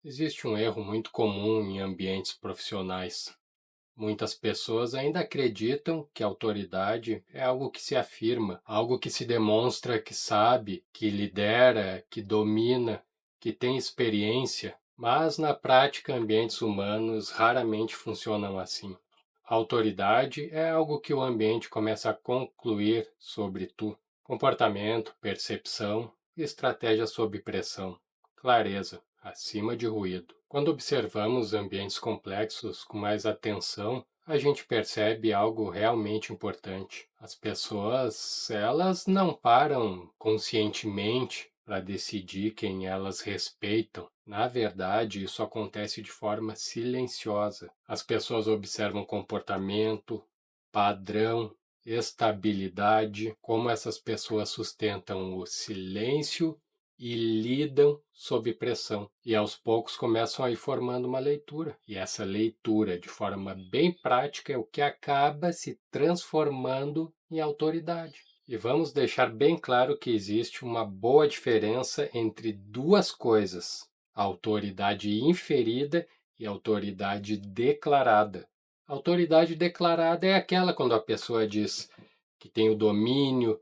Existe um erro muito comum em ambientes profissionais. Muitas pessoas ainda acreditam que a autoridade é algo que se afirma, algo que se demonstra que sabe, que lidera, que domina, que tem experiência, mas na prática, ambientes humanos raramente funcionam assim. A autoridade é algo que o ambiente começa a concluir sobre tu. Comportamento, percepção, estratégia sob pressão, clareza, acima de ruído. Quando observamos ambientes complexos com mais atenção, a gente percebe algo realmente importante. As pessoas, elas não param conscientemente para decidir quem elas respeitam. Na verdade, isso acontece de forma silenciosa. As pessoas observam comportamento, padrão, estabilidade, como essas pessoas sustentam o silêncio e lidam sob pressão. E aos poucos começam a ir formando uma leitura. E essa leitura, de forma bem prática, é o que acaba se transformando em autoridade. E vamos deixar bem claro que existe uma boa diferença entre duas coisas: autoridade inferida e autoridade declarada. A autoridade declarada é aquela quando a pessoa diz que tem o domínio,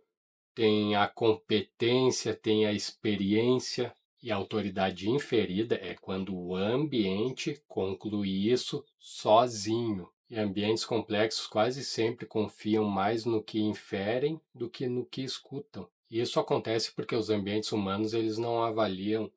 tem a competência, tem a experiência. E a autoridade inferida é quando o ambiente conclui isso sozinho. E ambientes complexos quase sempre confiam mais no que inferem do que no que escutam. E isso acontece porque os ambientes humanos eles não avaliam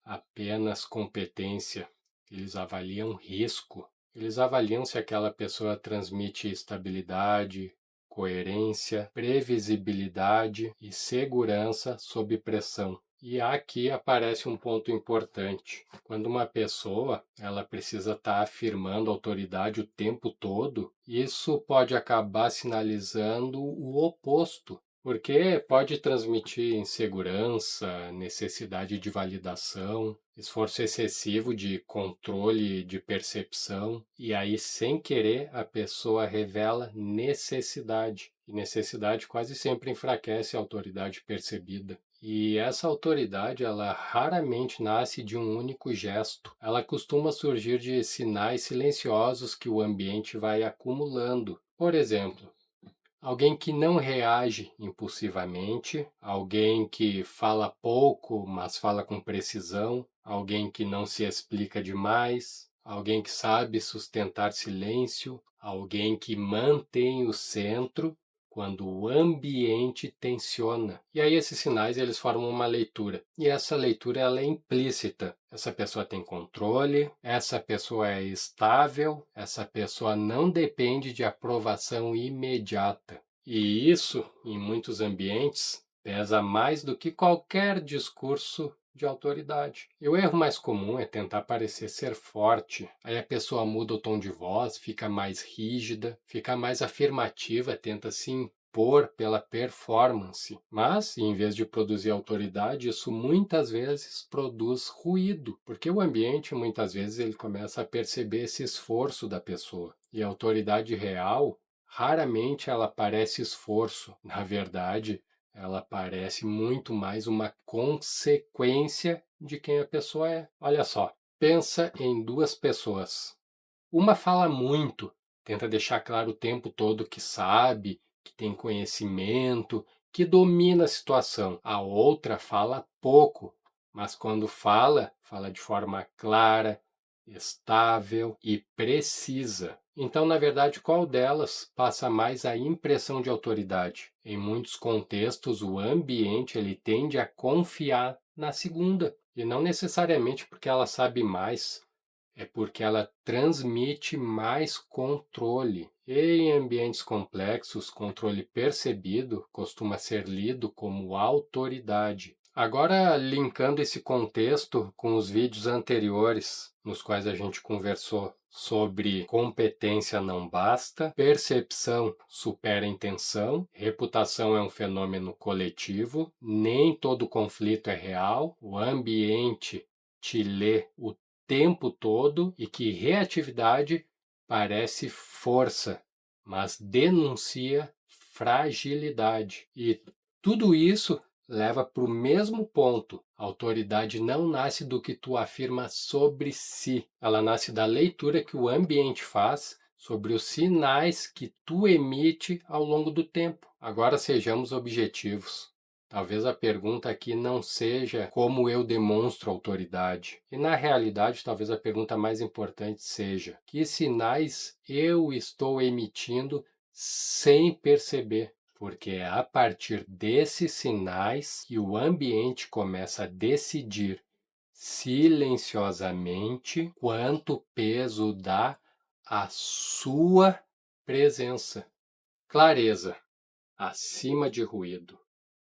apenas competência, eles avaliam risco. Eles avaliam se aquela pessoa transmite estabilidade, coerência, previsibilidade e segurança sob pressão. E aqui aparece um ponto importante. Quando uma pessoa ela precisa estar afirmando autoridade o tempo todo, isso pode acabar sinalizando o oposto, porque pode transmitir insegurança, necessidade de validação, esforço excessivo de controle de percepção, e aí, sem querer, a pessoa revela necessidade. E necessidade quase sempre enfraquece a autoridade percebida. E essa autoridade, ela raramente nasce de um único gesto. Ela costuma surgir de sinais silenciosos que o ambiente vai acumulando. Por exemplo, alguém que não reage impulsivamente, alguém que fala pouco, mas fala com precisão, alguém que não se explica demais, alguém que sabe sustentar silêncio, alguém que mantém o centro quando o ambiente tensiona. E aí esses sinais eles formam uma leitura. E essa leitura ela é implícita. Essa pessoa tem controle, essa pessoa é estável, essa pessoa não depende de aprovação imediata. E isso, em muitos ambientes, pesa mais do que qualquer discurso de autoridade. E o erro mais comum é tentar parecer ser forte. Aí a pessoa muda o tom de voz, fica mais rígida, fica mais afirmativa, tenta se impor pela performance. Mas, em vez de produzir autoridade, isso muitas vezes produz ruído, porque o ambiente muitas vezes ele começa a perceber esse esforço da pessoa. E a autoridade real, raramente ela parece esforço. Na verdade, ela parece muito mais uma consequência de quem a pessoa é. Olha só, pensa em duas pessoas. Uma fala muito, tenta deixar claro o tempo todo que sabe, que tem conhecimento, que domina a situação. A outra fala pouco, mas quando fala, fala de forma clara, estável e precisa. Então, na verdade, qual delas passa mais a impressão de autoridade? Em muitos contextos, o ambiente ele tende a confiar na segunda, e não necessariamente porque ela sabe mais, é porque ela transmite mais controle. E em ambientes complexos, controle percebido costuma ser lido como autoridade. Agora, linkando esse contexto com os vídeos anteriores, nos quais a gente conversou sobre competência não basta, percepção supera intenção, reputação é um fenômeno coletivo, nem todo conflito é real, o ambiente te lê o tempo todo e que reatividade parece força, mas denuncia fragilidade. E tudo isso leva para o mesmo ponto. A autoridade não nasce do que tu afirma sobre si, ela nasce da leitura que o ambiente faz sobre os sinais que tu emite ao longo do tempo. Agora sejamos objetivos. Talvez a pergunta aqui não seja como eu demonstro autoridade. E na realidade, talvez a pergunta mais importante seja: que sinais eu estou emitindo sem perceber? Porque é a partir desses sinais que o ambiente começa a decidir silenciosamente quanto peso dá à sua presença. Clareza acima de ruído.